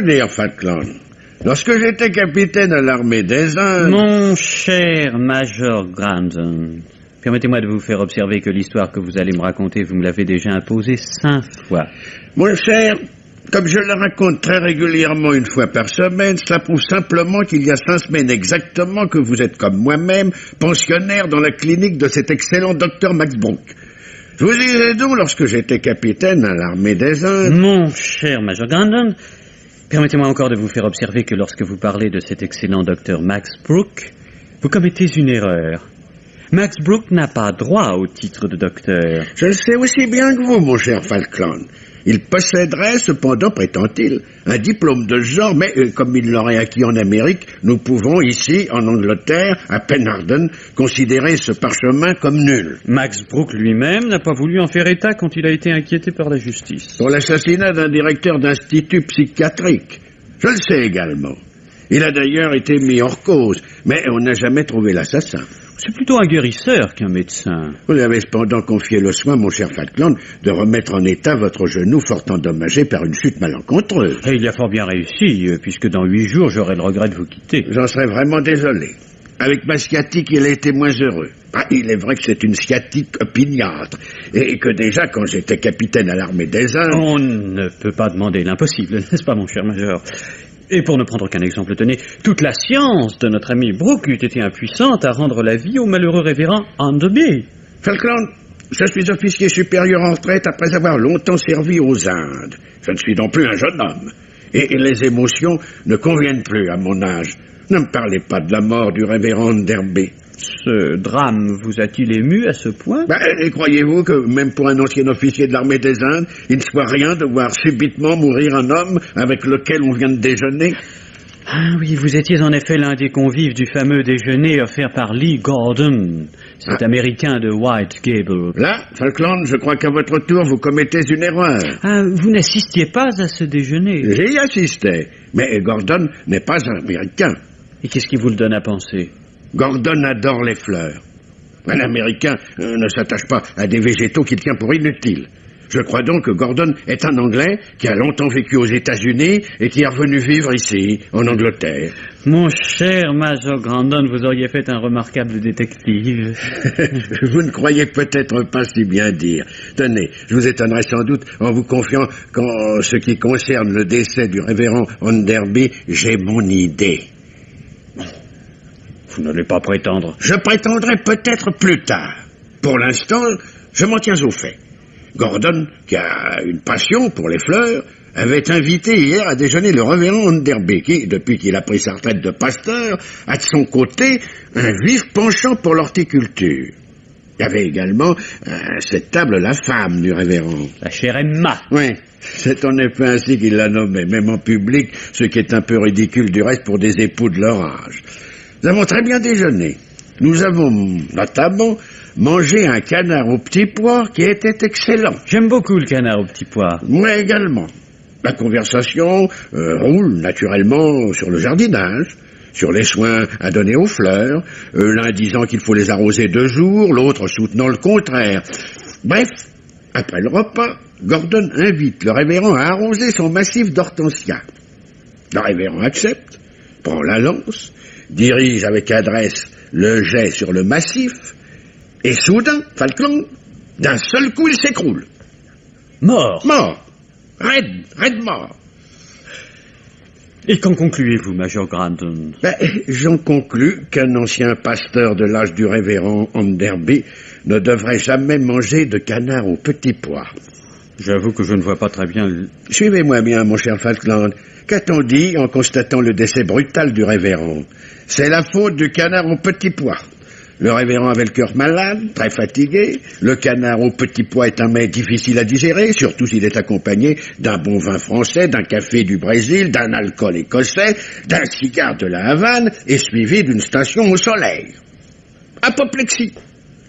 dire, Falkland. Lorsque j'étais capitaine à l'armée des Indes... Mon cher Major Grandon, permettez-moi de vous faire observer que l'histoire que vous allez me raconter, vous me l'avez déjà imposée 5 fois. Mon cher, comme je le raconte très régulièrement une fois par semaine, cela prouve simplement qu'il y a 5 semaines exactement que vous êtes comme moi-même, pensionnaire dans la clinique de cet excellent docteur Max Brooke. Je vous disais donc, lorsque j'étais capitaine à l'armée des Indes... Mon cher Major Grandon, permettez-moi encore de vous faire observer que lorsque vous parlez de cet excellent docteur Max Brooke, vous commettez une erreur. Max Brooke n'a pas droit au titre de docteur. Je le sais aussi bien que vous, mon cher Falkland. Il posséderait, cependant, prétend-il, un diplôme de ce genre, mais comme il l'aurait acquis en Amérique, nous pouvons ici, en Angleterre, à Penarden, considérer ce parchemin comme nul. Max Brooke lui-même n'a pas voulu en faire état quand il a été inquiété par la justice. Pour l'assassinat d'un directeur d'institut psychiatrique. Je le sais également. Il a d'ailleurs été mis hors cause, mais on n'a jamais trouvé l'assassin. C'est plutôt un guérisseur qu'un médecin. Vous avez cependant confié le soin, mon cher Falkland, de remettre en état votre genou fort endommagé par une chute malencontreuse. Et il a fort bien réussi, puisque dans 8 jours, j'aurai le regret de vous quitter. J'en serais vraiment désolé. Avec ma sciatique, il a été moins heureux. Ah, il est vrai que c'est une sciatique opiniâtre, et que déjà, quand j'étais capitaine à l'armée des Indes... On ne peut pas demander l'impossible, n'est-ce pas, mon cher Major ? Et pour ne prendre qu'un exemple, tenez, toute la science de notre ami Brooke eût été impuissante à rendre la vie au malheureux révérend Enderby. Falkland, je suis officier supérieur en retraite après avoir longtemps servi aux Indes. Je ne suis non plus un jeune homme. Et les émotions ne conviennent plus à mon âge. Ne me parlez pas de la mort du révérend Enderby. Ce drame vous a-t-il ému à ce point ? Et croyez-vous que, même pour un ancien officier de l'armée des Indes, il ne soit rien de voir subitement mourir un homme avec lequel on vient de déjeuner ? Ah oui, vous étiez en effet l'un des convives du fameux déjeuner offert par Lee Gordon, cet Américain de White Gable. Là, Falkland, je crois qu'à votre tour, vous commettez une erreur. Ah, vous n'assistiez pas à ce déjeuner ? J'y assistais, mais Gordon n'est pas un Américain. Et qu'est-ce qui vous le donne à penser ? Gordon adore les fleurs. Un Américain ne s'attache pas à des végétaux qu'il tient pour inutiles. Je crois donc que Gordon est un Anglais qui a longtemps vécu aux États-Unis et qui est revenu vivre ici, en Angleterre. Mon cher Major Grandon, vous auriez fait un remarquable détective. Vous ne croyez peut-être pas si bien dire. Tenez, je vous étonnerai sans doute en vous confiant qu'en ce qui concerne le décès du révérend Enderby, j'ai mon idée. Vous n'allez pas prétendre. Je prétendrai peut-être plus tard. Pour l'instant, je m'en tiens au fait. Gordon, qui a une passion pour les fleurs, avait invité hier à déjeuner le révérend Enderby, qui, depuis qu'il a pris sa retraite de pasteur, a de son côté un vif penchant pour l'horticulture. Il y avait également à cette table la femme du révérend. La chère Emma. Oui, c'est en effet ainsi qu'il la nommait, même en public, ce qui est un peu ridicule du reste pour des époux de leur âge. Nous avons très bien déjeuné. Nous avons notamment mangé un canard au petit pois qui était excellent. J'aime beaucoup le canard au petit pois. Moi également. La conversation roule naturellement sur le jardinage, sur les soins à donner aux fleurs, l'un disant qu'il faut les arroser 2 jours, l'autre soutenant le contraire. Bref, après le repas, Gordon invite le révérend à arroser son massif d'hortensia. Le révérend accepte, prend la lance, dirige avec adresse le jet sur le massif, et soudain, Falkland, d'un seul coup, il s'écroule. Mort. Mort. Raide mort. Et qu'en concluez-vous, Major Grandon ? J'en conclus qu'un ancien pasteur de l'âge du révérend Enderby ne devrait jamais manger de canard au petit pois. J'avoue que je ne vois pas très bien... Suivez-moi bien, mon cher Falkland. Qu'a-t-on dit en constatant le décès brutal du révérend ? C'est la faute du canard au petit pois. Le révérend avait le cœur malade, très fatigué. Le canard au petit pois est un mets difficile à digérer, surtout s'il est accompagné d'un bon vin français, d'un café du Brésil, d'un alcool écossais, d'un cigare de la Havane et suivi d'une station au soleil. Apoplexie.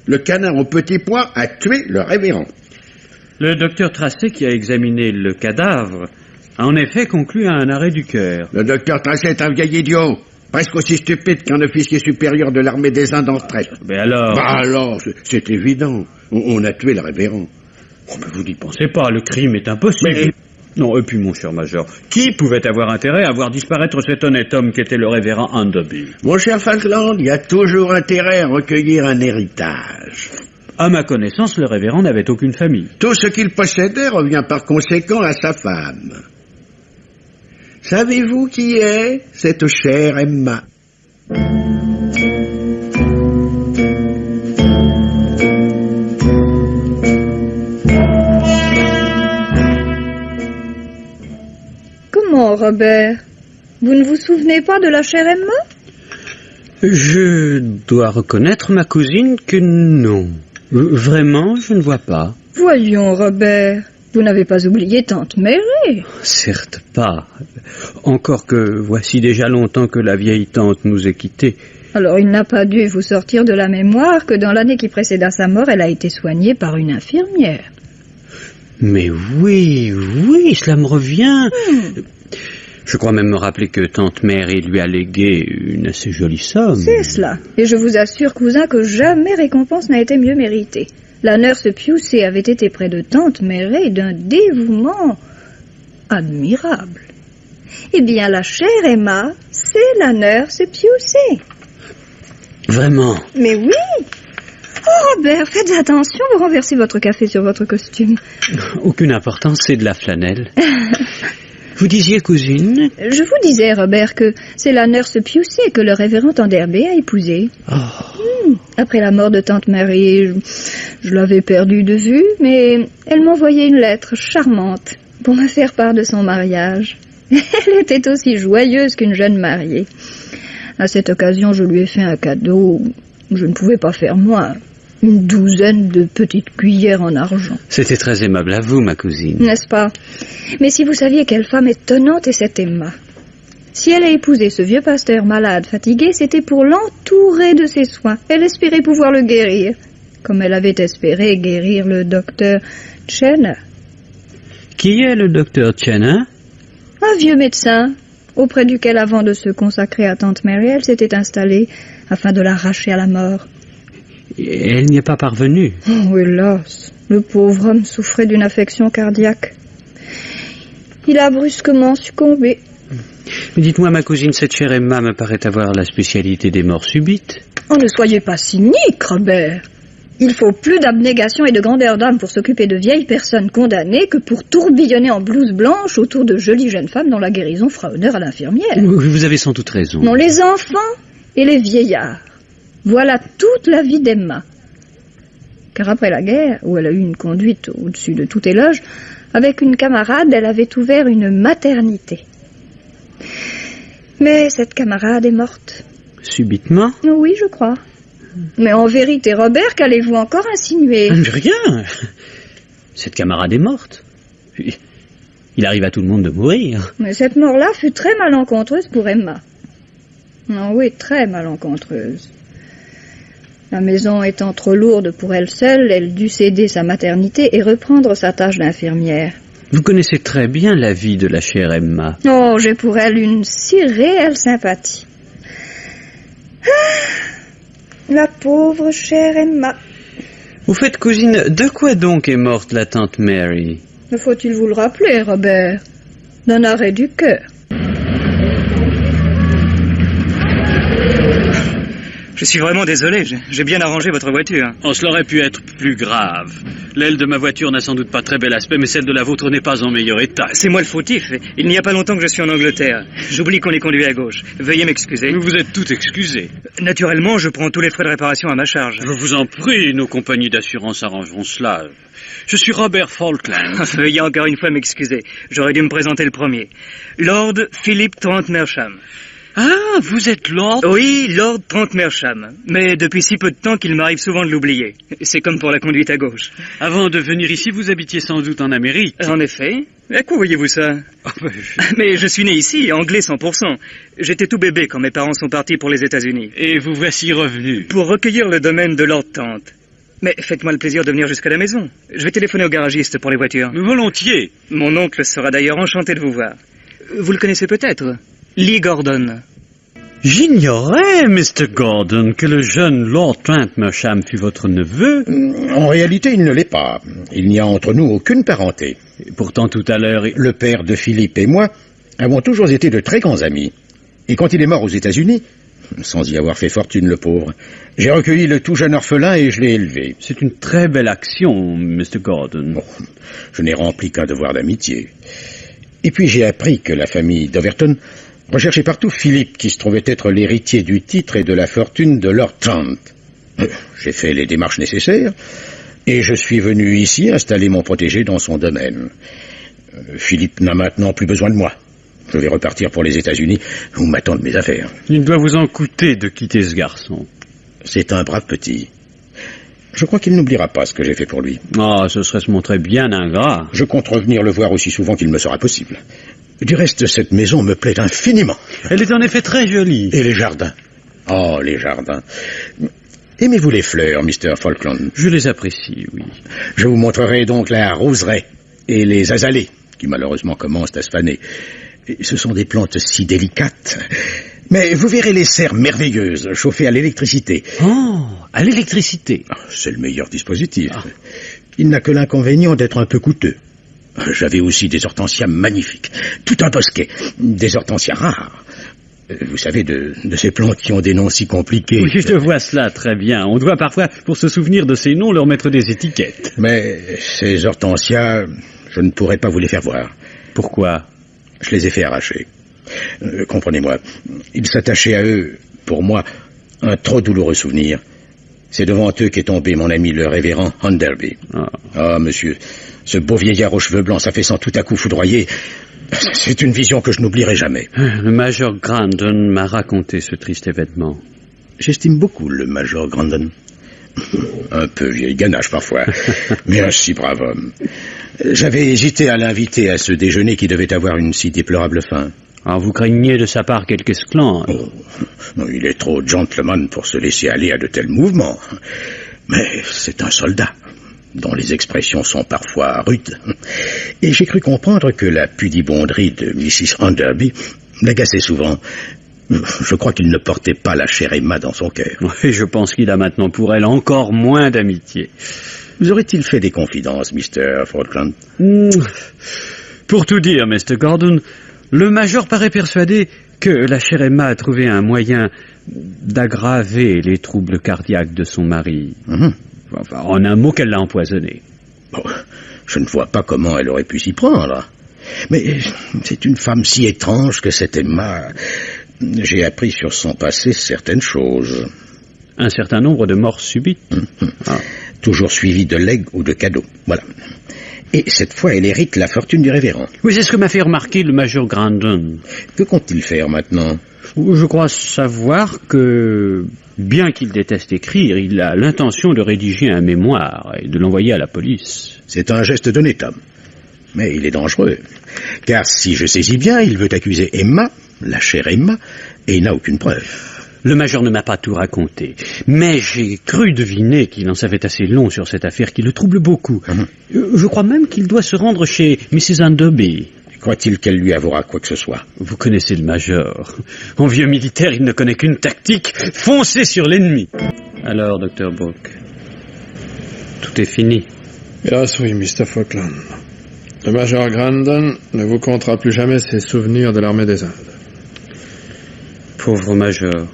Le canard au petit pois a tué le révérend. Le docteur Tracé, qui a examiné le cadavre, a en effet conclu à un arrêt du cœur. Le docteur Tracé est un vieil idiot, presque aussi stupide qu'un officier supérieur de l'armée des Indes en retraite. Mais alors... alors, c'est évident. On a tué le révérend. Oh, mais vous n'y pensez pas, le crime est impossible. Mais Non, et puis mon cher Major, qui pouvait avoir intérêt à voir disparaître cet honnête homme qu'était le révérend Enderby? Mon cher Falkland, il y a toujours intérêt à recueillir un héritage. À ma connaissance, le révérend n'avait aucune famille. Tout ce qu'il possédait revient par conséquent à sa femme. Savez-vous qui est cette chère Emma? Comment, Robert? Vous ne vous souvenez pas de la chère Emma? Je dois reconnaître, ma cousine, que non. Vraiment, je ne vois pas. Voyons, Robert, vous n'avez pas oublié tante Mary. Certes pas. Encore que voici déjà longtemps que la vieille tante nous ait quittés. Alors il n'a pas dû vous sortir de la mémoire que dans l'année qui précéda sa mort, elle a été soignée par une infirmière. Mais oui, cela me revient. Je crois même me rappeler que tante Mary lui a légué une assez jolie somme. C'est cela. Et je vous assure, cousin, que jamais récompense n'a été mieux méritée. La nurse Pusey avait été près de tante Mary d'un dévouement admirable. Eh bien, la chère Emma, c'est la nurse Pusey. Vraiment? Mais oui! Oh, Robert, faites attention, vous renversez votre café sur votre costume. Aucune importance, c'est de la flanelle. Vous disiez, cousine? Je vous disais, Robert, que c'est la nurse Pusey que le révérend Enderby a épousée. Après la mort de tante Mary, je l'avais perdue de vue, mais elle m'envoyait une lettre charmante pour me faire part de son mariage. Elle était aussi joyeuse qu'une jeune mariée. À cette occasion, je lui ai fait un cadeau. Je ne pouvais pas faire moins. Une douzaine de petites cuillères en argent. C'était très aimable à vous, ma cousine. N'est-ce pas? Mais si vous saviez quelle femme étonnante est cette Emma. Si elle a épousé ce vieux pasteur malade, fatigué, c'était pour l'entourer de ses soins. Elle espérait pouvoir le guérir, comme elle avait espéré guérir le docteur Chenner. Qui est le docteur Chenner? Un vieux médecin, auprès duquel, avant de se consacrer à tante Mary, elle s'était installée afin de l'arracher à la mort. Elle n'y est pas parvenue. Oh, hélas, le pauvre homme souffrait d'une affection cardiaque. Il a brusquement succombé. Mais dites-moi, ma cousine, cette chère Emma me paraît avoir la spécialité des morts subites. Oh, ne soyez pas cynique, Robert. Il faut plus d'abnégation et de grandeur d'âme pour s'occuper de vieilles personnes condamnées que pour tourbillonner en blouse blanche autour de jolies jeunes femmes dont la guérison fera honneur à l'infirmière. Vous avez sans doute raison. Non, les enfants et les vieillards. Voilà toute la vie d'Emma. Car après la guerre, où elle a eu une conduite au-dessus de tout éloge, avec une camarade, elle avait ouvert une maternité. Mais cette camarade est morte. Subitement? Oui, je crois. Mais en vérité, Robert, qu'allez-vous encore insinuer? Rien. Cette camarade est morte. Il arrive à tout le monde de mourir. Mais cette mort-là fut très malencontreuse pour Emma. Oh oui, très malencontreuse. La maison étant trop lourde pour elle seule, elle dut céder sa maternité et reprendre sa tâche d'infirmière. Vous connaissez très bien la vie de la chère Emma. Oh, j'ai pour elle une si réelle sympathie. La pauvre chère Emma. Au fait, cousine, de quoi donc est morte la tante Mary? Faut-il vous le rappeler, Robert? D'un arrêt du cœur. Je suis vraiment désolé, j'ai bien arrangé votre voiture. Oh, cela aurait pu être plus grave. L'aile de ma voiture n'a sans doute pas très bel aspect, mais celle de la vôtre n'est pas en meilleur état. C'est moi le fautif. Il n'y a pas longtemps que je suis en Angleterre. J'oublie qu'on est conduit à gauche. Veuillez m'excuser. Vous êtes tout excusé. Naturellement, je prends tous les frais de réparation à ma charge. Je vous en prie, nos compagnies d'assurance arrangeront cela. Je suis Robert Falkland. Veuillez encore une fois m'excuser. J'aurais dû me présenter le premier. Lord Philip Trent Mersham. Ah, vous êtes Lord? Oui, Lord Trent Mersham. Mais depuis si peu de temps qu'il m'arrive souvent de l'oublier. C'est comme pour la conduite à gauche. Avant de venir ici, vous habitiez sans doute en Amérique. En effet. À quoi voyez-vous ça? Mais je suis né ici, anglais 100%. J'étais tout bébé quand mes parents sont partis pour les États-Unis. Et vous voici revenu. Pour recueillir le domaine de Lord Trent. Mais faites-moi le plaisir de venir jusqu'à la maison. Je vais téléphoner au garagiste pour les voitures. Volontiers. Mon oncle sera d'ailleurs enchanté de vous voir. Vous le connaissez peut-être? Lee Gordon. J'ignorais, Mr. Gordon, que le jeune Lord Trent Mersham fût votre neveu. En réalité, il ne l'est pas. Il n'y a entre nous aucune parenté. Et pourtant, tout à l'heure... Le père de Philippe et moi avons toujours été de très grands amis. Et quand il est mort aux États-Unis, sans y avoir fait fortune, le pauvre, j'ai recueilli le tout jeune orphelin et je l'ai élevé. C'est une très belle action, Mr. Gordon. Bon, je n'ai rempli qu'un devoir d'amitié. Et puis j'ai appris que la famille d'Overton recherchait partout Philippe, qui se trouvait être l'héritier du titre et de la fortune de Lord Trent. J'ai fait les démarches nécessaires, et je suis venu ici installer mon protégé dans son domaine. Philippe n'a maintenant plus besoin de moi. Je vais repartir pour les États-Unis, où m'attendent mes affaires. Il doit vous en coûter de quitter ce garçon. C'est un brave petit. Je crois qu'il n'oubliera pas ce que j'ai fait pour lui. Ah, ce serait se montrer bien ingrat. Je compte revenir le voir aussi souvent qu'il me sera possible. Du reste, cette maison me plaît infiniment. Elle est en effet très jolie. Et les jardins. Oh, les jardins. Aimez-vous les fleurs, Mr. Falkland? Je les apprécie, oui. Je vous montrerai donc la roseraie et les azalées, qui malheureusement commencent à se faner. Ce sont des plantes si délicates. Mais vous verrez les serres merveilleuses, chauffées à l'électricité. Oh, à l'électricité. C'est le meilleur dispositif. Il n'a que l'inconvénient d'être un peu coûteux. J'avais aussi des hortensias magnifiques. Tout un bosquet. Des hortensias rares. Vous savez, de ces plantes qui ont des noms si compliqués. Oui, je vois cela très bien. On doit parfois, pour se souvenir de ces noms, leur mettre des étiquettes. Mais ces hortensias, je ne pourrais pas vous les faire voir. Pourquoi? Je les ai fait arracher. Comprenez-moi, il s'attachait à eux, pour moi, un trop douloureux souvenir. C'est devant eux qu'est tombé mon ami le révérend Hunderby. Ah, monsieur, ce beau vieillard aux cheveux blancs s'affaissant tout à coup foudroyé, c'est une vision que je n'oublierai jamais. Le major Grandon m'a raconté ce triste événement. J'estime beaucoup le major Grandon. Un peu vieille ganache parfois, mais un si brave homme. J'avais hésité à l'inviter à ce déjeuner qui devait avoir une si déplorable fin. Ah, vous craignez de sa part quelque esclandre? Oh, non, il est trop gentleman pour se laisser aller à de tels mouvements. Mais c'est un soldat, dont les expressions sont parfois rudes. Et j'ai cru comprendre que la pudibonderie de Mrs. Hunderby l'agaçait souvent. Je crois qu'il ne portait pas la chère Emma dans son cœur. Oui, je pense qu'il a maintenant pour elle encore moins d'amitié. Vous aurait-il fait des confidences, Mr. Falkland? Pour tout dire, Mr. Gordon, le major paraît persuadé que la chère Emma a trouvé un moyen d'aggraver les troubles cardiaques de son mari. Enfin, en un mot, qu'elle l'a empoisonné. Bon, je ne vois pas comment elle aurait pu s'y prendre. Mais c'est une femme si étrange que cette Emma... J'ai appris sur son passé certaines choses. Un certain nombre de morts subites. Toujours suivies de legs ou de cadeaux. Voilà. Et cette fois, elle hérite la fortune du révérend. Oui, c'est ce que m'a fait remarquer le major Grandon. Que compte-t-il faire maintenant? Je crois savoir que, bien qu'il déteste écrire, il a l'intention de rédiger un mémoire et de l'envoyer à la police. C'est un geste d'honnête homme. Mais il est dangereux. Car si je saisis bien, il veut accuser Emma, la chère Emma, et il n'a aucune preuve. Le major ne m'a pas tout raconté, mais j'ai cru deviner qu'il en savait assez long sur cette affaire qui le trouble beaucoup. Je crois même qu'il doit se rendre chez Mrs. Hunderby. Croit-il qu'elle lui avouera quoi que ce soit? Vous connaissez le major. En vieux militaire, il ne connaît qu'une tactique, foncer sur l'ennemi. Alors, Dr. Brooke, tout est fini. Hélas oui, Mr. Falkland. Le major Grandon ne vous contera plus jamais ses souvenirs de l'armée des Indes. Pauvre major.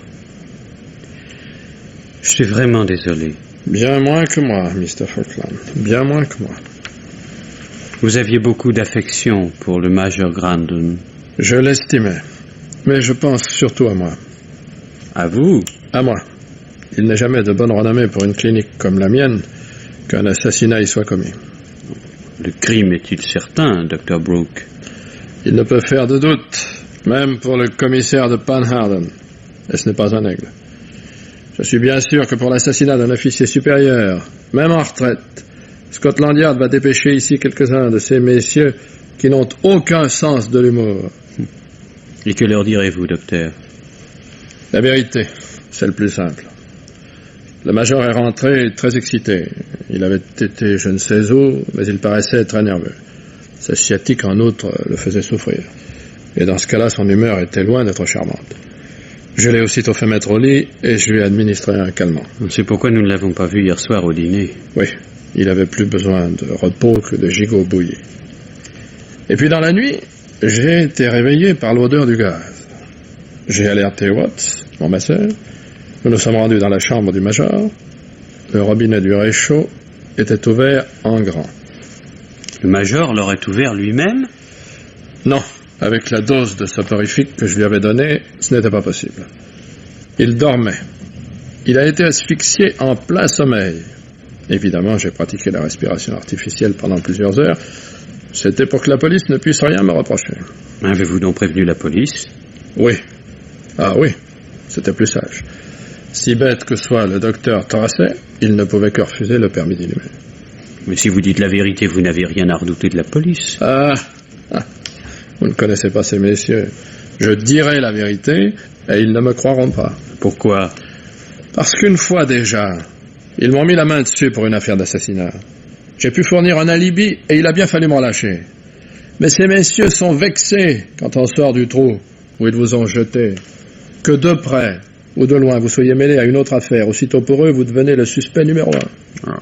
Je suis vraiment désolé. Bien moins que moi, Mr. Falkland. Bien moins que moi. Vous aviez beaucoup d'affection pour le major Grandon. Je l'estimais. Mais je pense surtout à moi. À vous? À moi. Il n'est jamais de bonne renommée pour une clinique comme la mienne qu'un assassinat y soit commis. Le crime est-il certain, Dr. Brooke? Il ne peut faire de doute, même pour le commissaire de Panhardon. Et ce n'est pas un aigle. Je suis bien sûr que pour l'assassinat d'un officier supérieur, même en retraite, Scotland Yard va dépêcher ici quelques-uns de ces messieurs qui n'ont aucun sens de l'humour. Et que leur direz-vous, docteur? La vérité, c'est le plus simple. Le major est rentré très excité. Il avait été je ne sais où, mais il paraissait très nerveux. Sa sciatique, en outre, le faisait souffrir. Et dans ce cas-là, son humeur était loin d'être charmante. Je l'ai aussitôt fait mettre au lit et je lui ai administré un calmant. C'est pourquoi nous ne l'avons pas vu hier soir au dîner. Oui, il avait plus besoin de repos que de gigot bouilli. Et puis dans la nuit, j'ai été réveillé par l'odeur du gaz. J'ai alerté Watts, mon masseur. Nous nous sommes rendus dans la chambre du major. Le robinet du réchaud était ouvert en grand. Le major l'aurait ouvert lui-même? Non, avec la dose de soporifique que je lui avais donnée, ce n'était pas possible. Il dormait. Il a été asphyxié en plein sommeil. Évidemment, j'ai pratiqué la respiration artificielle pendant plusieurs heures. C'était pour que la police ne puisse rien me reprocher. Avez-vous donc prévenu la police? Oui. Ah oui, c'était plus sage. Si bête que soit le docteur Tracey, il ne pouvait que refuser le permis d'inhumer. Mais si vous dites la vérité, vous n'avez rien à redouter de la police. Vous ne connaissez pas ces messieurs. Je dirai la vérité et ils ne me croiront pas. Pourquoi? Parce qu'une fois déjà, ils m'ont mis la main dessus pour une affaire d'assassinat. J'ai pu fournir un alibi et il a bien fallu m'en lâcher. Mais ces messieurs sont vexés quand on sort du trou où ils vous ont jeté. Que de près ou de loin vous soyez mêlé à une autre affaire, aussitôt pour eux, vous devenez le suspect numéro 1.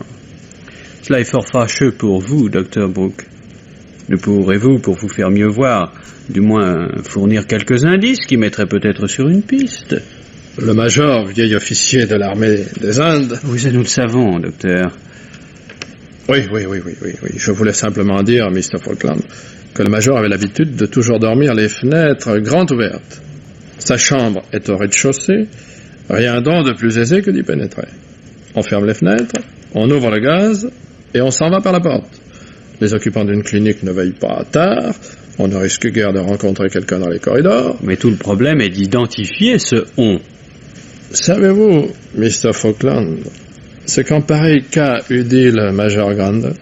Cela est fort fâcheux pour vous, Dr. Brooke. Ne pourrez-vous, pour vous faire mieux voir, du moins fournir quelques indices qui mettraient peut-être sur une piste? Le major, vieil officier de l'armée des Indes... Oui, ça nous le savons, docteur. Oui. Je voulais simplement dire, Mr. Falkland, que le major avait l'habitude de toujours dormir les fenêtres grandes ouvertes. Sa chambre est au rez-de-chaussée, rien donc de plus aisé que d'y pénétrer. On ferme les fenêtres, on ouvre le gaz et on s'en va par la porte. Les occupants d'une clinique ne veillent pas tard, on ne risque guère de rencontrer quelqu'un dans les corridors. Mais tout le problème est d'identifier ce « on ». Savez-vous, Mr. Falkland, ce qu'en pareil cas eût dit le Major Grande?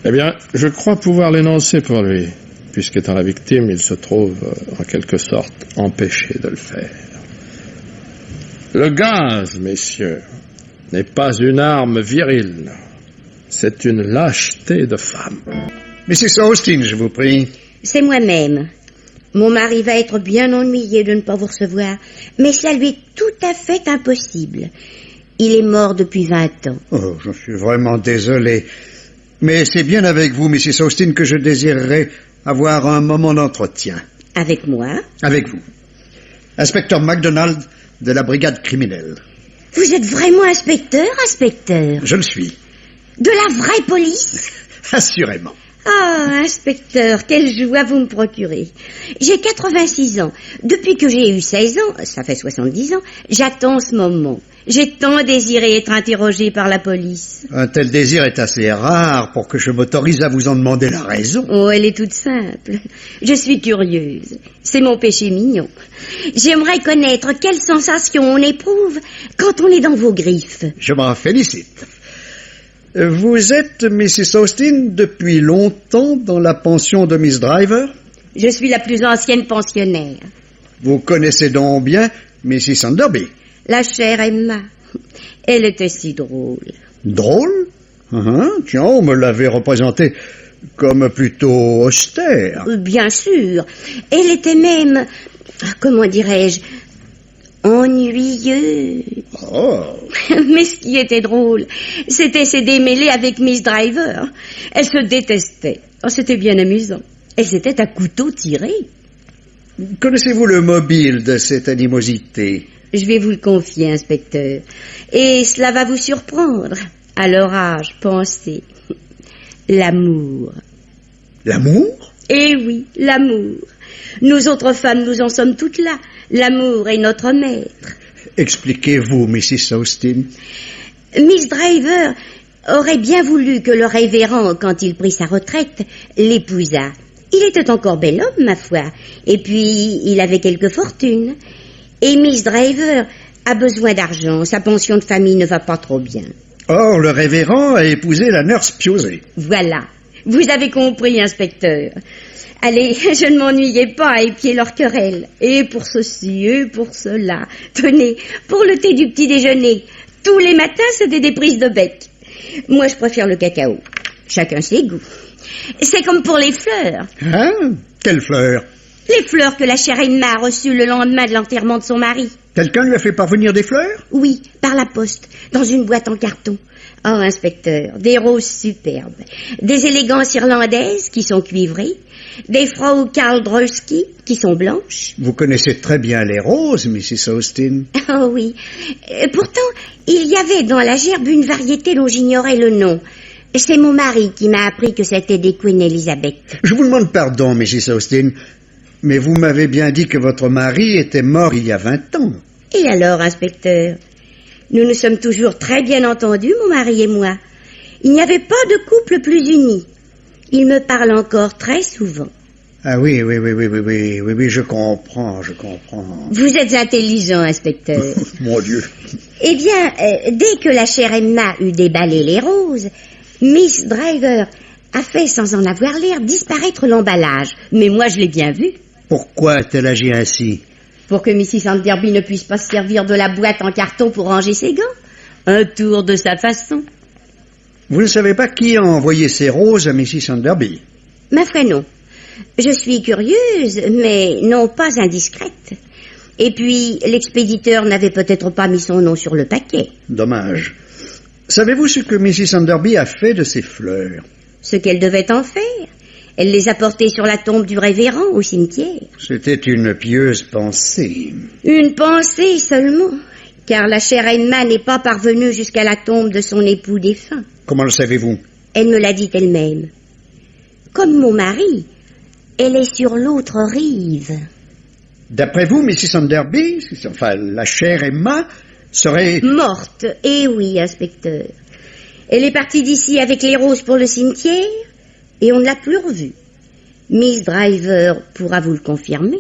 Eh bien, je crois pouvoir l'énoncer pour lui, puisqu'étant la victime, il se trouve en quelque sorte empêché de le faire. Le gaz, messieurs, n'est pas une arme virile. C'est une lâcheté de femme. Mrs. Austin, je vous prie. C'est moi-même. Mon mari va être bien ennuyé de ne pas vous recevoir, mais cela lui est tout à fait impossible. Il est mort depuis 20 ans. Oh, je suis vraiment désolé. Mais c'est bien avec vous, Mrs. Austin, que je désirerais avoir un moment d'entretien. Avec moi? Avec vous. Inspecteur MacDonald de la brigade criminelle. Vous êtes vraiment inspecteur? Je le suis. De la vraie police? Assurément. Ah, inspecteur, quelle joie vous me procurez. J'ai 86 ans. Depuis que j'ai eu 16 ans, ça fait 70 ans, j'attends ce moment. J'ai tant désiré être interrogé par la police. Un tel désir est assez rare pour que je m'autorise à vous en demander la raison. Oh, elle est toute simple. Je suis curieuse. C'est mon péché mignon. J'aimerais connaître quelle sensation on éprouve quand on est dans vos griffes. Je m'en félicite. Vous êtes, Mrs. Austin, depuis longtemps dans la pension de Miss Driver? Je suis la plus ancienne pensionnaire. Vous connaissez donc bien Mrs. Enderby? La chère Emma. Elle était si drôle. Drôle? Tiens, on me l'avait représentée comme plutôt austère. Bien sûr. Elle était même, comment dirais-je, ennuyeuse. Oh. Mais ce qui était drôle, c'était ses démêlés avec Miss Driver. Elles se détestaient. Oh, c'était bien amusant. Elles étaient à couteau tiré. Connaissez-vous le mobile de cette animosité? Je vais vous le confier, inspecteur. Et cela va vous surprendre. À leur âge, pensez. L'amour. L'amour? Eh oui, l'amour. Nous autres femmes, nous en sommes toutes là. L'amour est notre maître. Expliquez-vous, Mrs. Austin. Miss Driver aurait bien voulu que le révérend, quand il prit sa retraite, l'épousât. Il était encore bel homme, ma foi. Et puis, il avait quelque fortune. Et Miss Driver a besoin d'argent. Sa pension de famille ne va pas trop bien. Or, le révérend a épousé la nurse Piozé. Voilà. Vous avez compris, inspecteur. Allez, je ne m'ennuyais pas à épier leur querelle. Et pour ceci, et pour cela. Tenez, pour le thé du petit déjeuner. Tous les matins, c'était des prises de bec. Moi, je préfère le cacao. Chacun ses goûts. C'est comme pour les fleurs. Hein? Quelles fleurs? Les fleurs que la chère Emma a reçues le lendemain de l'enterrement de son mari. Quelqu'un lui a fait parvenir des fleurs? Oui, par la poste, dans une boîte en carton. Oh, inspecteur, des roses superbes, des élégances irlandaises qui sont cuivrées, des Frau Karl Drosky qui sont blanches. Vous connaissez très bien les roses, Mrs. Austin. Oh oui. Pourtant, il y avait dans la gerbe une variété dont j'ignorais le nom. C'est mon mari qui m'a appris que c'était des Queen Elizabeth. Je vous demande pardon, Mrs. Austin, mais vous m'avez bien dit que votre mari était mort il y a 20 ans. Et alors, inspecteur? Nous nous sommes toujours très bien entendus, mon mari et moi. Il n'y avait pas de couple plus uni. Il me parle encore très souvent. Ah oui, je comprends. Vous êtes intelligent, inspecteur. Mon Dieu. Eh bien, dès que la chère Emma eut déballé les roses, Miss Driver a fait, sans en avoir l'air, disparaître l'emballage. Mais moi, je l'ai bien vu. Pourquoi a-t-elle agi ainsi? Pour que Mrs. Enderby ne puisse pas se servir de la boîte en carton pour ranger ses gants. Un tour de sa façon. Vous ne savez pas qui a envoyé ces roses à Mrs. Enderby? Ma foi, non. Je suis curieuse, mais non pas indiscrète. Et puis, l'expéditeur n'avait peut-être pas mis son nom sur le paquet. Dommage. Savez-vous ce que Mrs. Enderby a fait de ces fleurs? Ce qu'elle devait en faire. Elle les a portées sur la tombe du révérend au cimetière. C'était une pieuse pensée. Une pensée seulement, car la chère Emma n'est pas parvenue jusqu'à la tombe de son époux défunt. Comment le savez-vous? Elle me l'a dit elle-même. Comme mon mari, elle est sur l'autre rive. D'après vous, Mrs. Enderby, enfin la chère Emma, serait... Morte, eh oui, inspecteur. Elle est partie d'ici avec les roses pour le cimetière, et on ne l'a plus revue. Miss Driver pourra vous le confirmer.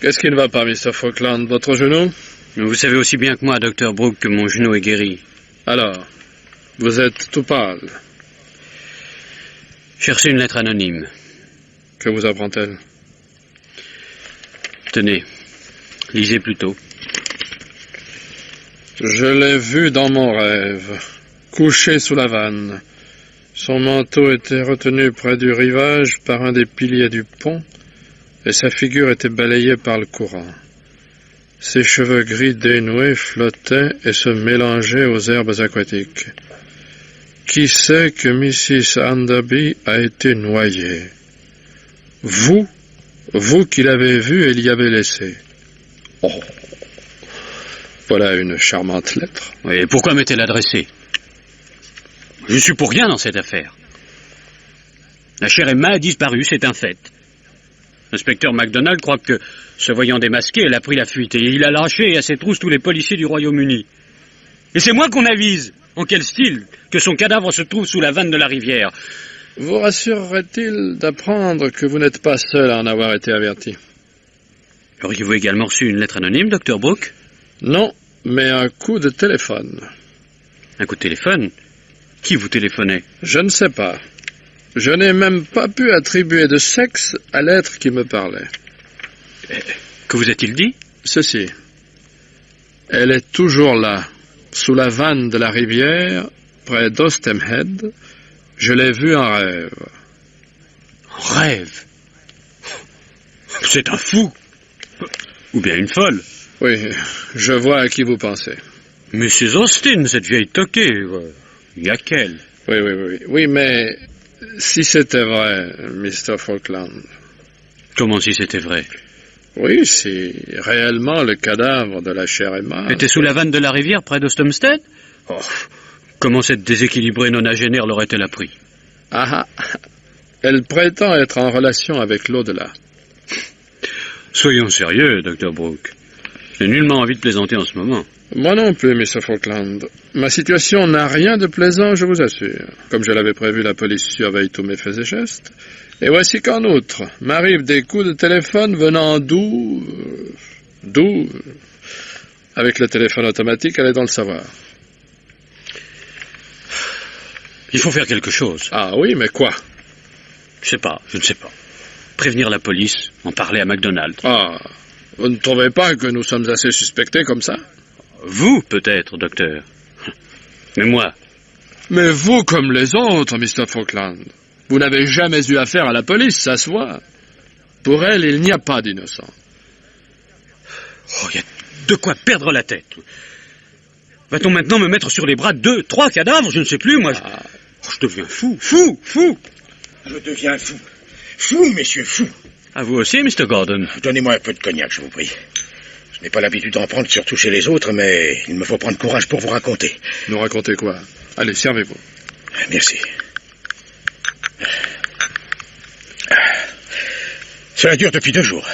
Qu'est-ce qui ne va pas, Mr. Falkland? Votre genou? Vous savez aussi bien que moi, Dr. Brooke, que mon genou est guéri. Alors, vous êtes tout pâle. Cherchez une lettre anonyme. Que vous apprend-elle? Tenez, lisez plutôt. Je l'ai vu dans mon rêve, couché sous la vanne. Son manteau était retenu près du rivage par un des piliers du pont, et sa figure était balayée par le courant. Ses cheveux gris dénoués flottaient et se mélangeaient aux herbes aquatiques. Qui sait que Mrs. Enderby a été noyée? Vous qui l'avez vu et l'y avez laissé. Oh, voilà une charmante lettre. Oui, et pourquoi m'est-elle adressée? Je suis pour rien dans cette affaire. La chère Emma a disparu, c'est un fait. L'inspecteur MacDonald croit que, se voyant démasqué, elle a pris la fuite et il a lâché à ses trousses tous les policiers du Royaume-Uni. Et c'est moi qu'on avise. En quel style que son cadavre se trouve sous la vanne de la rivière? Vous rassurerait-il d'apprendre que vous n'êtes pas seul à en avoir été averti? Auriez-vous également reçu une lettre anonyme, Dr. Brooke? Non, mais un coup de téléphone. Un coup de téléphone? Qui vous téléphonait? Je ne sais pas. Je n'ai même pas pu attribuer de sexe à l'être qui me parlait. Que vous a-t-il dit? Ceci. Elle est toujours là, sous la vanne de la rivière, près d'Ostemhead. Je l'ai vue en rêve. En rêve? C'est un fou. Ou bien une folle. Oui, je vois à qui vous pensez. Mrs. Austin, cette vieille toquée. Il y a qu'elle. Oui, mais si c'était vrai, Mr. Falkland. Comment si c'était vrai? Oui, si réellement le cadavre de la chère Emma... était sous la vanne de la rivière près d'Ostemstead? Oh, comment cette déséquilibrée nonagénaire l'aurait-elle appris? Ah, elle prétend être en relation avec l'au-delà. Soyons sérieux, Dr. Brooke. Je n'ai nullement envie de plaisanter en ce moment. Moi non plus, Mr. Falkland. Ma situation n'a rien de plaisant, je vous assure. Comme je l'avais prévu, la police surveille tous mes faits et gestes. Et voici qu'en outre, m'arrivent des coups de téléphone venant d'où... Avec le téléphone automatique, allez donc le savoir. Il faut faire quelque chose. Ah oui, mais quoi? Je ne sais pas. Prévenir la police, en parler à MacDonald. Ah, Vous ne trouvez pas que nous sommes assez suspectés comme ça? Vous, peut-être, docteur. Mais moi... Mais vous, comme les autres, Mr. Falkland, vous n'avez jamais eu affaire à la police, ça se voit. Pour elle, il n'y a pas d'innocent. Oh, il y a de quoi perdre la tête. Va-t-on maintenant me mettre sur les bras 2, 3 cadavres? Je ne sais plus, moi. Je deviens fou. Je deviens fou. Fou, messieurs, fou. À vous aussi, Mr. Gordon. Donnez-moi un peu de cognac, je vous prie. Je n'ai pas l'habitude d'en prendre, surtout chez les autres, mais il me faut prendre courage pour vous raconter. Nous raconter quoi? Allez, servez-vous. Merci. Cela dure depuis 2 jours.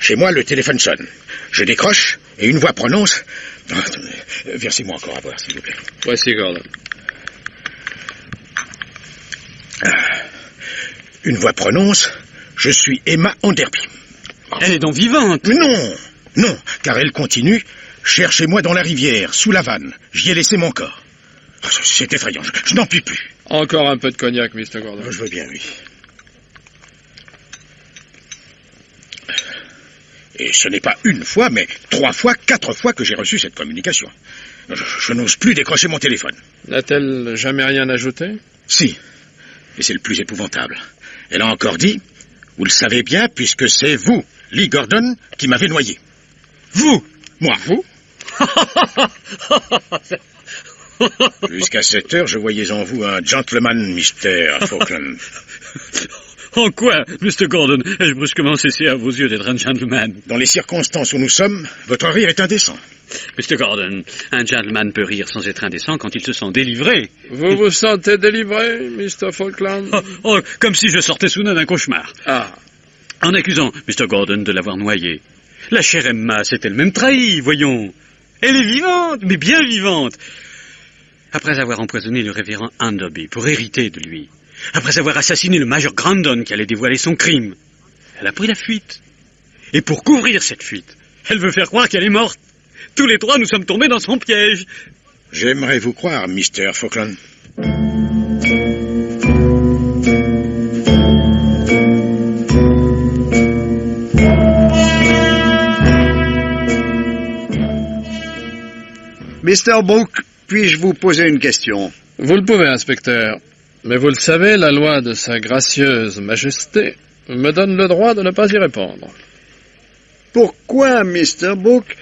Chez moi, le téléphone sonne. Je décroche et une voix prononce... Versez-moi encore à boire, s'il vous plaît. Voici, Gordon. Une voix prononce... Je suis Emma Enderby. Elle est donc vivante. Non, car elle continue... Cherchez-moi dans la rivière, sous la vanne. J'y ai laissé mon corps. C'est effrayant, je n'en puis plus. Encore un peu de cognac, Mr. Gordon. Je veux bien, oui. Et ce n'est pas 1 fois, mais 3 fois, 4 fois que j'ai reçu cette communication. Je n'ose plus décrocher mon téléphone. N'a-t-elle jamais rien ajouté? Si, et c'est le plus épouvantable. Elle a encore dit, vous le savez bien, puisque c'est vous, Lee Gordon, qui m'avez noyé. Vous, moi, vous. Jusqu'à cette heure, je voyais en vous un gentleman, Mr. Falkland. En quoi, Mr. Gordon, ai-je brusquement cessé à vos yeux d'être un gentleman? Dans les circonstances où nous sommes, votre rire est indécent. Mr. Gordon, un gentleman peut rire sans être indécent quand il se sent délivré. Vous vous sentez délivré, Mr. Falkland? Comme si je sortais soudain d'un cauchemar. En accusant Mr. Gordon de l'avoir noyé. La chère Emma s'est elle-même trahie, voyons. Elle est vivante, mais bien vivante. Après avoir empoisonné le révérend Enderby pour hériter de lui, après avoir assassiné le major Grandon qui allait dévoiler son crime, elle a pris la fuite. Et pour couvrir cette fuite, elle veut faire croire qu'elle est morte. Tous les 3, nous sommes tombés dans son piège. J'aimerais vous croire, Mr. Falkland. Mr. Brooke, puis-je vous poser une question? Vous le pouvez, inspecteur. Mais vous le savez, la loi de Sa Gracieuse Majesté me donne le droit de ne pas y répondre. Pourquoi, Mr. Brooke,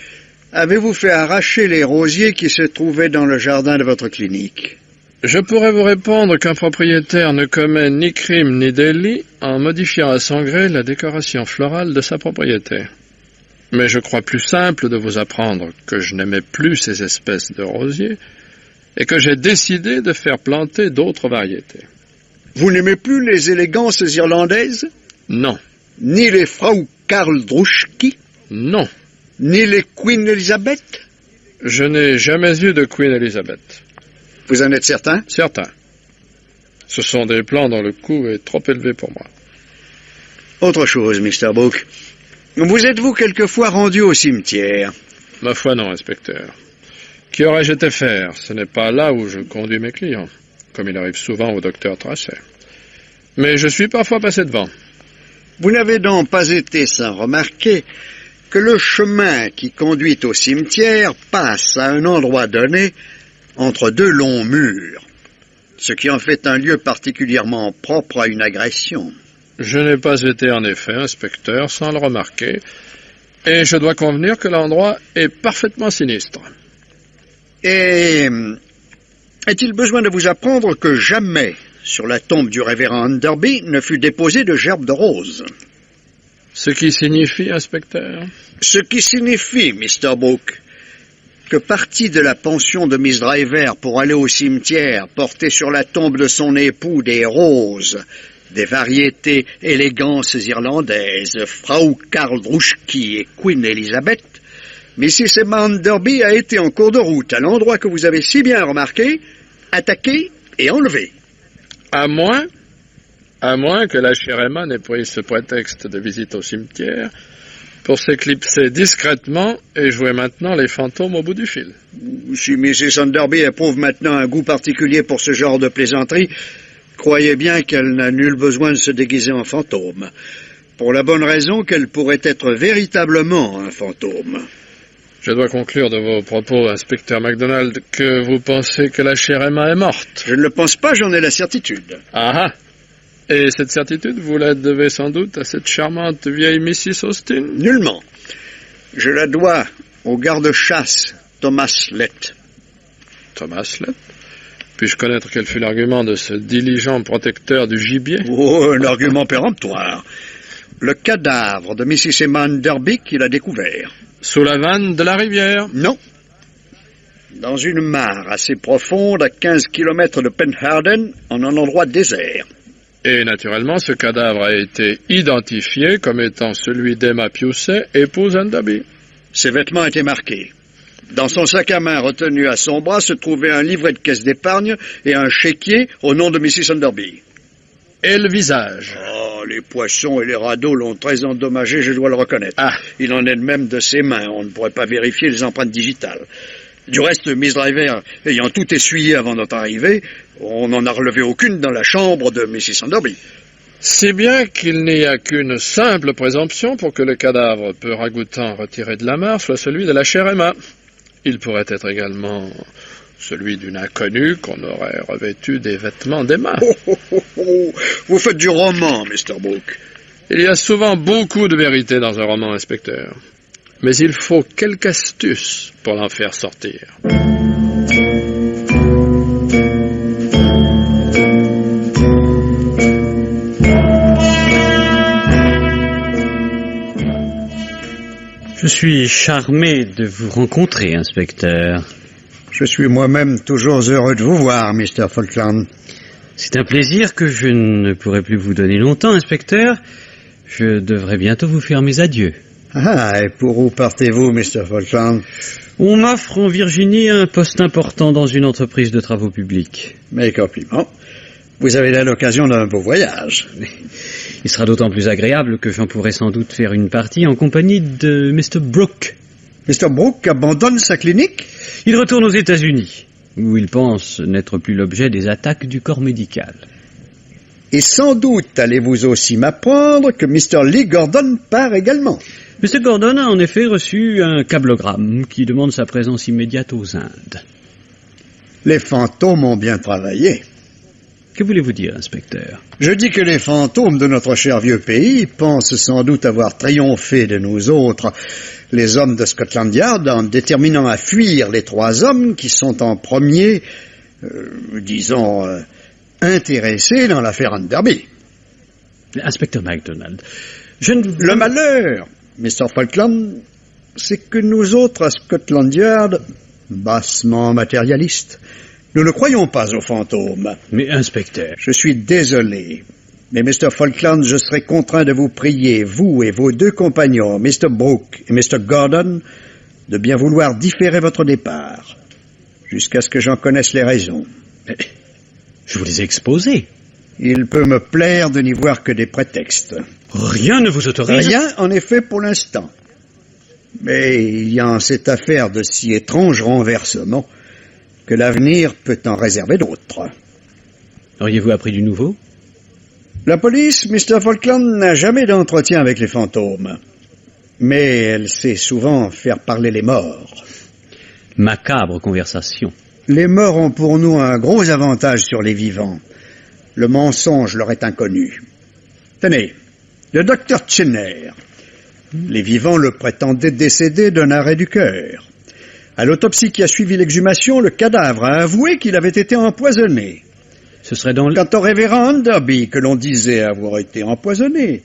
avez-vous fait arracher les rosiers qui se trouvaient dans le jardin de votre clinique? Je pourrais vous répondre qu'un propriétaire ne commet ni crime ni délit en modifiant à son gré la décoration florale de sa propriété. Mais je crois plus simple de vous apprendre que je n'aimais plus ces espèces de rosiers et que j'ai décidé de faire planter d'autres variétés. Vous n'aimez plus les élégances irlandaises? Non. Ni les Frau Karl Druschki? Non. Ni les Queen Elizabeth? Je n'ai jamais eu de Queen Elizabeth. Vous en êtes certain? Certain. Ce sont des plants dont le coût est trop élevé pour moi. Autre chose, Mr. Brooke. Vous êtes-vous quelquefois rendu au cimetière? Ma foi, non, inspecteur. Qu'y aurais-je été faire? Ce n'est pas là où je conduis mes clients, comme il arrive souvent au docteur Tracey. Mais je suis parfois passé devant. Vous n'avez donc pas été sans remarquer que le chemin qui conduit au cimetière passe à un endroit donné entre 2 longs murs, ce qui en fait un lieu particulièrement propre à une agression. Je n'ai pas été en effet, inspecteur, sans le remarquer, et je dois convenir que l'endroit est parfaitement sinistre. Et est-il besoin de vous apprendre que jamais sur la tombe du révérend Enderby ne fut déposée de gerbe de rose? Ce qui signifie, inspecteur? Ce qui signifie, Mr. Brooke, que parti de la pension de Miss Driver pour aller au cimetière porter sur la tombe de son époux des roses, des variétés élégances irlandaises, Frau Karl Druschki et Queen Elizabeth, Mrs. Emma Enderby a été en cours de route à l'endroit que vous avez si bien remarqué, attaqué et enlevé. À moins que la chère Emma n'ait pris ce prétexte de visite au cimetière pour s'éclipser discrètement et jouer maintenant les fantômes au bout du fil. Si Mrs. Enderby éprouve maintenant un goût particulier pour ce genre de plaisanterie, croyez bien qu'elle n'a nul besoin de se déguiser en fantôme. pour la bonne raison qu'elle pourrait être véritablement un fantôme. Je dois conclure de vos propos, inspecteur MacDonald, que vous pensez que la chère Emma est morte. Je ne le pense pas, j'en ai la certitude. Ah ah. Et cette certitude, vous la devez sans doute à cette charmante vieille Mrs. Austin? Nullement. Je la dois au garde-chasse Thomas Lett. Thomas Lett? Puis-je connaître quel fut l'argument de ce diligent protecteur du gibier? Oh, un argument péremptoire. Le cadavre de Mrs. Emma Derby qu'il a découvert. Sous la vanne de la rivière? Non. Dans une mare assez profonde, à 15 kilomètres de Penharden, en un endroit désert. Et naturellement, ce cadavre a été identifié comme étant celui d'Emma Pusey, épouse Enderby. Ses vêtements étaient marqués. Dans son sac à main retenu à son bras se trouvait un livret de caisse d'épargne et un chéquier au nom de Mrs. Enderby. Et le visage? Oh, les poissons et les radeaux l'ont très endommagé, je dois le reconnaître. Ah. Il en est de même de ses mains, on ne pourrait pas vérifier les empreintes digitales. Du reste, Miss Driver ayant tout essuyé avant notre arrivée, on n'en a relevé aucune dans la chambre de Mrs. Enderby. Si bien qu'il n'y a qu'une simple présomption pour que le cadavre peu ragoûtant retiré de la mare soit celui de la chère Emma. Il pourrait être également celui d'une inconnue qu'on aurait revêtue des vêtements d'Emma. Vous faites du roman, Mr. Brooke. Il y a souvent beaucoup de vérité dans un roman, inspecteur. Mais il faut quelque astuce pour l'en faire sortir. Je suis charmé de vous rencontrer, inspecteur. Je suis moi-même toujours heureux de vous voir, Mr. Falkland. C'est un plaisir que je ne pourrai plus vous donner longtemps, inspecteur. Je devrais bientôt vous faire mes adieux. Ah, et pour où partez-vous, Mr. Falkland? On m'offre en Virginie un poste important dans une entreprise de travaux publics. Mes compliments. Vous avez là l'occasion d'un beau voyage. Il sera d'autant plus agréable que j'en pourrai sans doute faire une partie en compagnie de Mr. Brooke. Mr. Brooke abandonne sa clinique? Il retourne aux États-Unis, où il pense n'être plus l'objet des attaques du corps médical. Et sans doute allez-vous aussi m'apprendre que Mr. Lee Gordon part également. Mr. Gordon a en effet reçu un cablogramme qui demande sa présence immédiate aux Indes. Les fantômes ont bien travaillé. Que voulez-vous dire, inspecteur? Je dis que les fantômes de notre cher vieux pays pensent sans doute avoir triomphé de nous autres, les hommes de Scotland Yard, en déterminant à fuir les trois hommes qui sont en premier, intéressés dans l'affaire Enderby. Inspecteur MacDonald, je ne... Le malheur, Mr. Falkland, c'est que nous autres à Scotland Yard, bassement matérialistes, nous ne croyons pas aux fantômes. Mais, inspecteur... Je suis désolé, mais Mr. Falkland, je serai contraint de vous prier, vous et vos deux compagnons, Mr. Brooke et Mr. Gordon, de bien vouloir différer votre départ, jusqu'à ce que j'en connaisse les raisons. Mais, je vous les ai exposés. Il peut me plaire de n'y voir que des prétextes. Rien ne vous autorise... Rien, en effet, pour l'instant. Mais il y a en cette affaire de si étranges renversements que l'avenir peut en réserver d'autres. Auriez-vous appris du nouveau? La police, Mr. Falkland, n'a jamais d'entretien avec les fantômes. Mais elle sait souvent faire parler les morts. Macabre conversation. Les morts ont pour nous un gros avantage sur les vivants. Le mensonge leur est inconnu. Tenez, le docteur Chenner. Les vivants le prétendaient décédé d'un arrêt du cœur. À l'autopsie qui a suivi l'exhumation, le cadavre a avoué qu'il avait été empoisonné. Ce serait dans le... Quant au révérend Enderby, que l'on disait avoir été empoisonné,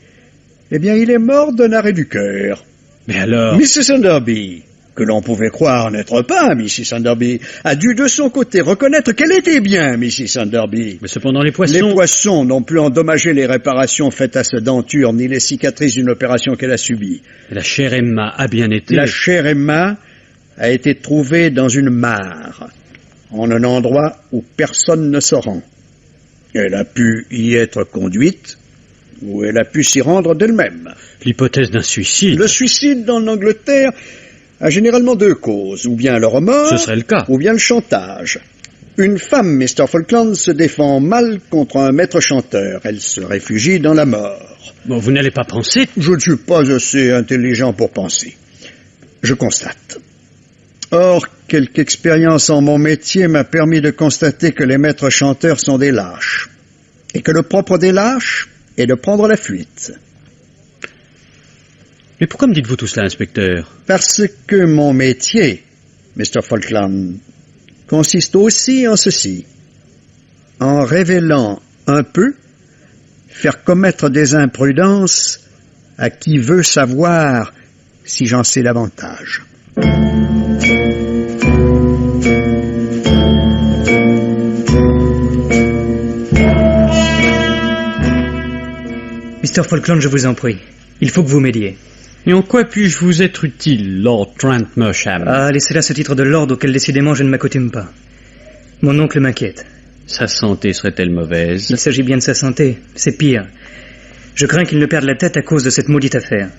eh bien, il est mort d'un arrêt du cœur. Mais alors... Mrs. Enderby, que l'on pouvait croire n'être pas Mrs. Enderby, a dû de son côté reconnaître qu'elle était bien Mrs. Enderby. Mais cependant, les poissons... Les poissons n'ont pu endommager les réparations faites à sa denture, ni les cicatrices d'une opération qu'elle a subie. La chère Emma a bien été... La chère Emma a été trouvée dans une mare, en un endroit où personne ne se rend. Elle a pu y être conduite, ou elle a pu s'y rendre d'elle-même. L'hypothèse d'un suicide... Le suicide en Angleterre a généralement deux causes, ou bien le remords, Ce serait le cas. ou bien le chantage. Une femme, Mr. Falkland, se défend mal contre un maître chanteur. Elle se réfugie dans la mort. Bon, vous n'allez pas penser... Je ne suis pas assez intelligent pour penser. Je constate. Or, quelque expérience en mon métier m'a permis de constater que les maîtres chanteurs sont des lâches. Et que le propre des lâches est de prendre la fuite. Mais pourquoi me dites-vous tout cela, inspecteur? Parce que mon métier, Mr. Falkland, consiste aussi en ceci. En révélant un peu, faire commettre des imprudences à qui veut savoir si j'en sais davantage. Mr. Falkland, je vous en prie. Il faut que vous m'aidiez. Et en quoi puis-je vous être utile, Lord Trent Mersham? Ah, laissez là ce titre de lord auquel décidément je ne m'accoutume pas. Mon oncle m'inquiète. Sa santé serait-elle mauvaise? Il s'agit bien de sa santé. C'est pire. Je crains qu'il ne perde la tête à cause de cette maudite affaire.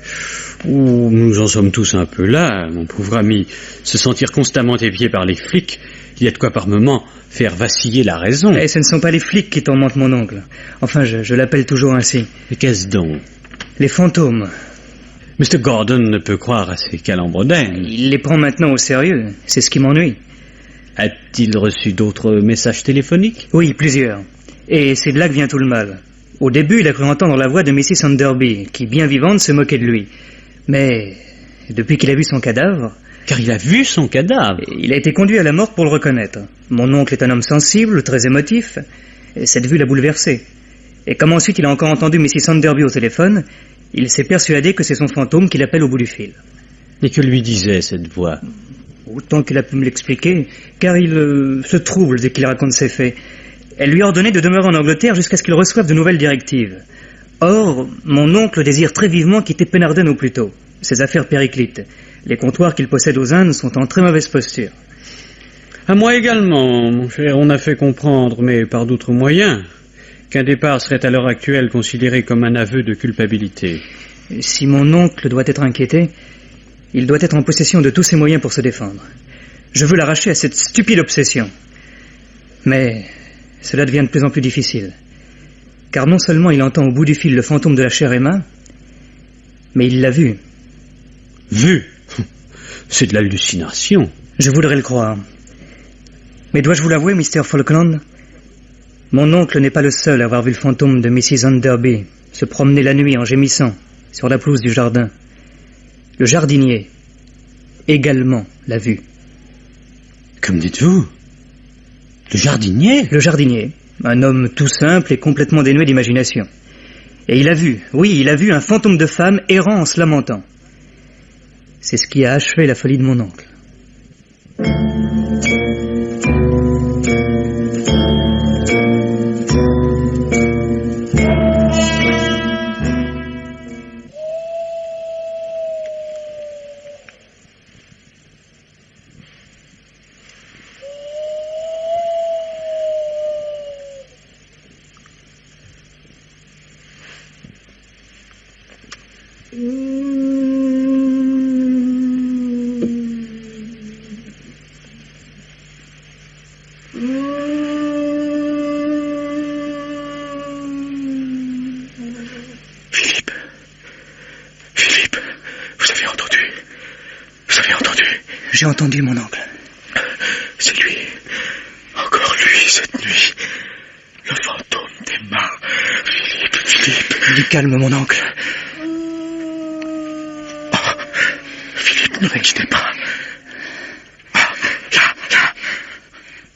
Oh, nous en sommes tous un peu là, mon pauvre ami. Se sentir constamment épié par les flics, il y a de quoi par moments faire vaciller la raison. Et ce ne sont pas les flics qui tourmentent mon oncle. Enfin, je l'appelle toujours ainsi. Mais qu'est-ce donc? Les fantômes. Mr. Gordon ne peut croire à ces calembredènes. Il les prend maintenant au sérieux. C'est ce qui m'ennuie. A-t-il reçu d'autres messages téléphoniques? Oui, plusieurs. Et c'est de là que vient tout le mal. Au début, il a cru entendre la voix de Mrs. Enderby, qui, bien vivante, se moquait de lui. Mais depuis qu'il a vu son cadavre... Car il a vu son cadavre. Il a été conduit à la mort pour le reconnaître. Mon oncle est un homme sensible, très émotif, et cette vue l'a bouleversé. Et comme ensuite il a encore entendu Mrs. Enderby au téléphone, il s'est persuadé que c'est son fantôme qui l'appelle au bout du fil. Et que lui disait cette voix? Autant qu'il a pu me l'expliquer, car il se trouble dès qu'il raconte ses faits. Elle lui a ordonné de demeurer en Angleterre jusqu'à ce qu'il reçoive de nouvelles directives. Or, mon oncle désire très vivement quitter Penarden au plus tôt. Ses affaires périclitent. Les comptoirs qu'il possède aux Indes sont en très mauvaise posture. À moi également, mon cher. On a fait comprendre, mais par d'autres moyens, qu'un départ serait à l'heure actuelle considéré comme un aveu de culpabilité. Si mon oncle doit être inquiété, il doit être en possession de tous ses moyens pour se défendre. Je veux l'arracher à cette stupide obsession. Mais cela devient de plus en plus difficile. Car non seulement il entend au bout du fil le fantôme de la chère Emma, mais il l'a vu. Vu? C'est de l'hallucination. Je voudrais le croire. Mais dois-je vous l'avouer, Mr. Falkland? Mon oncle n'est pas le seul à avoir vu le fantôme de Mrs. Enderby se promener la nuit en gémissant sur la pelouse du jardin. Le jardinier également l'a vu. Comme dites-vous? Le jardinier? Le jardinier, un homme tout simple et complètement dénué d'imagination. Et il a vu, oui, il a vu un fantôme de femme errant en se lamentant. C'est ce qui a achevé la folie de mon oncle. J'ai entendu, mon oncle. C'est lui. Encore lui, cette nuit. Le fantôme d'Emma. Philippe. Du calme, mon oncle. Oh, Philippe, ne quittez pas. Ah, là.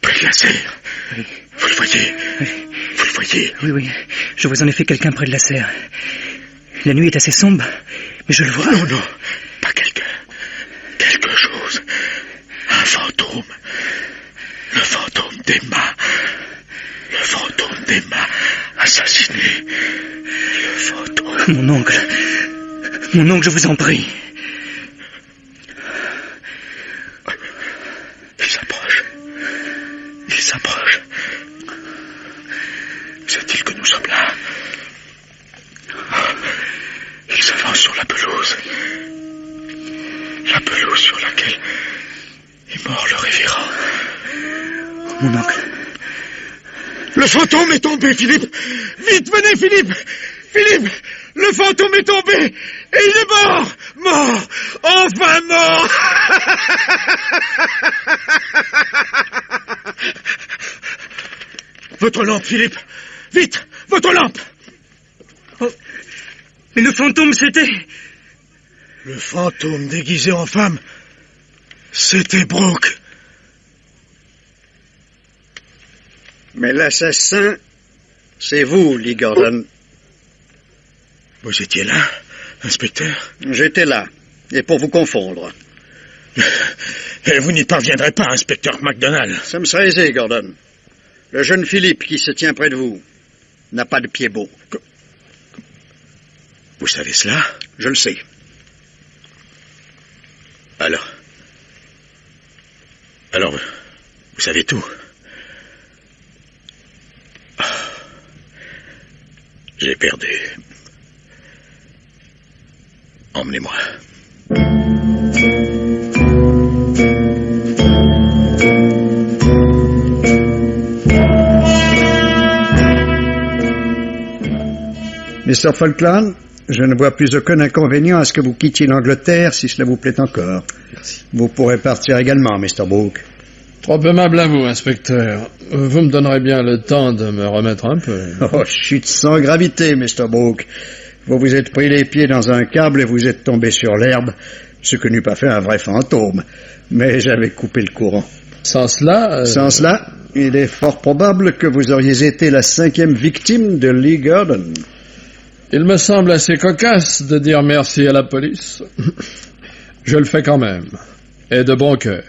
Près de la serre. Oui. Vous le voyez? Oui. Vous le voyez? Oui. Je vois en effet quelqu'un près de la serre. La nuit est assez sombre, mais je le vois. Non, pas quelqu'un. Quelque chose. Un fantôme. Le fantôme d'Emma. Le fantôme d'Emma assassiné. Le fantôme. Mon oncle, je vous en prie. Il s'approche. Sait-il que nous sommes là? Il s'avance sur la pelouse. La pelouse sur laquelle est mort le révérend. Mon oncle, Le fantôme est tombé, Philippe. Vite, venez, Philippe. Philippe, le fantôme est tombé. Et il est mort. Mort. Enfin mort. Votre lampe, Philippe. Vite, votre lampe. Oh. Mais le fantôme, c'était... Le fantôme déguisé en femme, c'était Brooke. Mais l'assassin, c'est vous, Lee Gordon. Vous étiez là, inspecteur? J'étais là, et pour vous confondre. Et vous n'y parviendrez pas, inspecteur MacDonald. Ça me serait aisé, Gordon. Le jeune Philippe qui se tient près de vous n'a pas de pied beau. Vous savez cela? Je le sais. Alors, vous savez tout. J'ai perdu. Emmenez-moi. Mr. Falkland, je ne vois plus aucun inconvénient à ce que vous quittiez l'Angleterre, si cela vous plaît encore. Merci. Vous pourrez partir également, Mr. Brooke. Trop aimable à vous, inspecteur. Vous me donnerez bien le temps de me remettre un peu. Oh, chute sans gravité, Mr. Brooke. Vous vous êtes pris les pieds dans un câble et vous êtes tombé sur l'herbe, ce que n'eût pas fait un vrai fantôme. Mais j'avais coupé le courant. Sans cela... Sans cela, il est fort probable que vous auriez été la 5e victime de Lee Gordon. Il me semble assez cocasse de dire merci à la police. Je le fais quand même. Et de bon cœur.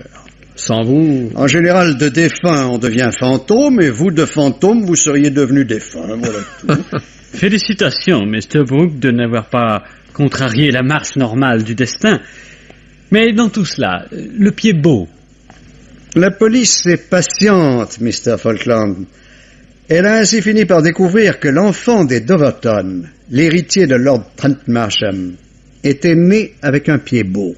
Sans vous... En général, de défunt, on devient fantôme, et vous, de fantôme, vous seriez devenu défunt. Voilà tout. Félicitations, Mr. Brooke, de n'avoir pas contrarié la marche normale du destin. Mais dans tout cela, le pied beau. La police est patiente, Mr. Falkland. Elle a ainsi fini par découvrir que l'enfant des Doverton, l'héritier de Lord Trent Marsham, était né avec un pied beau.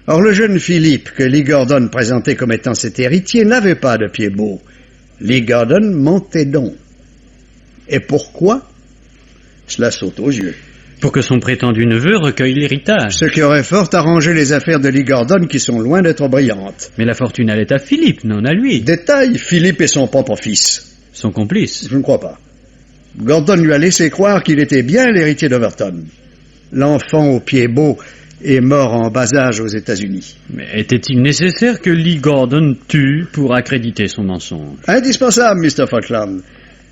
Or, le jeune Philippe, que Lee Gordon présentait comme étant cet héritier, n'avait pas de pied beau. Lee Gordon mentait donc. Et pourquoi? Cela saute aux yeux. Pour que son prétendu neveu recueille l'héritage. Ce qui aurait fort arrangé les affaires de Lee Gordon, qui sont loin d'être brillantes. Mais la fortune allait à Philippe, non à lui. Détail, Philippe est son propre fils. Son complice. Je ne crois pas. Gordon lui a laissé croire qu'il était bien l'héritier d'Overton. L'enfant au pied beau est mort en bas âge aux États-Unis. Mais était-il nécessaire que Lee Gordon tue pour accréditer son mensonge? Indispensable, Mr. Falkland.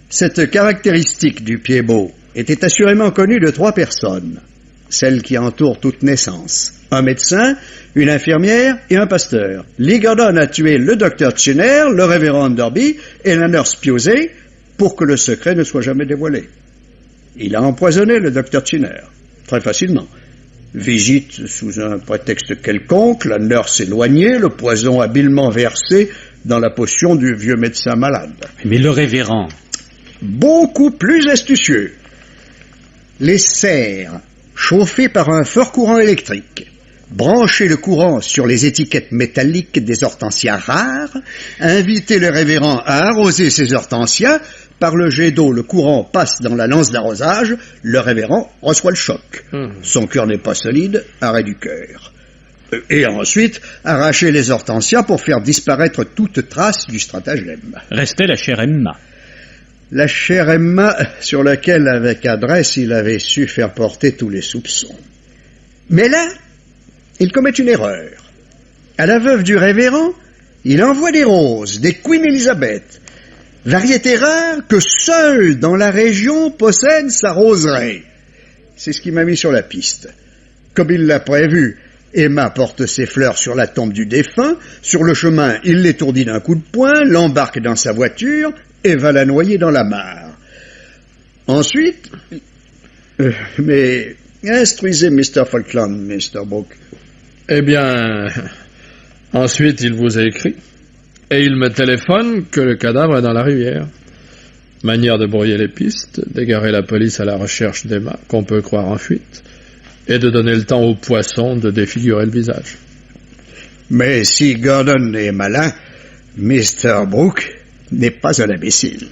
Cette caractéristique du pied beau était assurément connue de 3 personnes, celles qui entourent toute naissance. Un médecin, une infirmière et un pasteur. Lee Gordon a tué le docteur Chinner, le révérend Derby et la nurse Pusey pour que le secret ne soit jamais dévoilé. Il a empoisonné le docteur Chinner, très facilement. Visite sous un prétexte quelconque, la nurse éloignée, le poison habilement versé dans la potion du vieux médecin malade. Mais le révérend... Beaucoup plus astucieux. Les serres, chauffées par un fort courant électrique, brancher le courant sur les étiquettes métalliques des hortensias rares, inviter le révérend à arroser ces hortensias. Par le jet d'eau, le courant passe dans la lance d'arrosage, le révérend reçoit le choc. Son cœur n'est pas solide, arrêt du cœur. Et ensuite, arracher les hortensias pour faire disparaître toute trace du stratagème. Restait la chère Emma. La chère Emma, sur laquelle, avec adresse, il avait su faire porter tous les soupçons. Mais là, il commet une erreur. À la veuve du révérend, il envoie des roses, des Queen Elizabeth, variété rare que seule dans la région possède sa roseraie. C'est ce qui m'a mis sur la piste. Comme il l'a prévu, Emma porte ses fleurs sur la tombe du défunt. Sur le chemin, il l'étourdit d'un coup de poing, l'embarque dans sa voiture et va la noyer dans la mare. Ensuite... mais instruisez Mr. Falkland, Mr. Brooke. Eh bien... Ensuite, il vous a écrit. Et il me téléphone que le cadavre est dans la rivière. Manière de brouiller les pistes, d'égarer la police à la recherche d'Emma, qu'on peut croire en fuite, et de donner le temps aux poissons de défigurer le visage. Mais si Gordon est malin, Mr. Brooke, n'est pas un imbécile.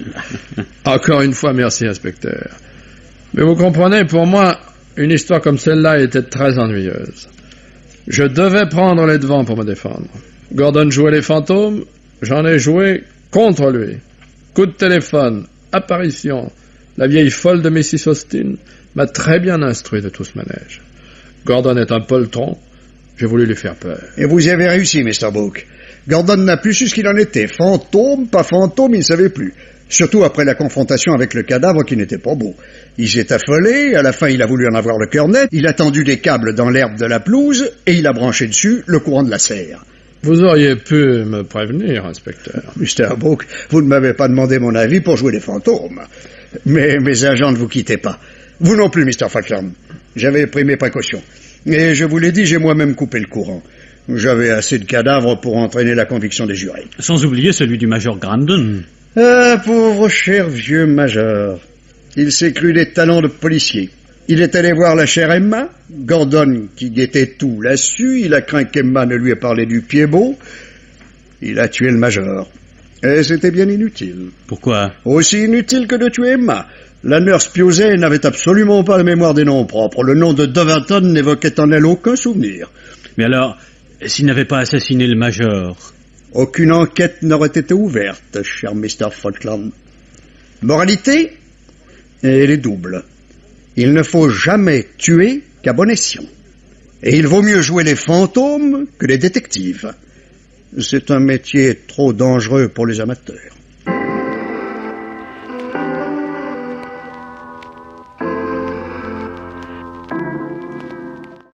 Encore une fois, merci, inspecteur. Mais vous comprenez, pour moi, une histoire comme celle-là était très ennuyeuse. Je devais prendre les devants pour me défendre. Gordon jouait les fantômes, j'en ai joué contre lui. Coup de téléphone, apparition, la vieille folle de Mrs. Austin m'a très bien instruit de tout ce manège. Gordon est un poltron, j'ai voulu lui faire peur. Et vous y avez réussi, Mr. Brooke. Gordon n'a plus su ce qu'il en était. Fantôme, pas fantôme, il ne savait plus. Surtout après la confrontation avec le cadavre qui n'était pas beau. Il s'est affolé, à la fin il a voulu en avoir le cœur net, il a tendu des câbles dans l'herbe de la pelouse et il a branché dessus le courant de la serre. Vous auriez pu me prévenir, inspecteur. Mr. Brooke, vous ne m'avez pas demandé mon avis pour jouer les fantômes. Mais mes agents ne vous quittaient pas. Vous non plus, Mr. Falkland. J'avais pris mes précautions. Et je vous l'ai dit, j'ai moi-même coupé le courant. J'avais assez de cadavres pour entraîner la conviction des jurés. Sans oublier celui du major Grandon. Ah, pauvre cher vieux major. Il s'est cru des talents de policier. Il est allé voir la chère Emma. Gordon, qui guettait tout, l'a su. Il a craint qu'Emma ne lui ait parlé du pied beau. Il a tué le major. Et c'était bien inutile. Pourquoi? Aussi inutile que de tuer Emma. La nurse Piozet n'avait absolument pas la mémoire des noms propres. Le nom de Doverton n'évoquait en elle aucun souvenir. Mais alors, s'il n'avait pas assassiné le major? Aucune enquête n'aurait été ouverte, cher Mr. Falkland. Moralité, elle est double. Il ne faut jamais tuer qu'à bon escient. Et il vaut mieux jouer les fantômes que les détectives. C'est un métier trop dangereux pour les amateurs.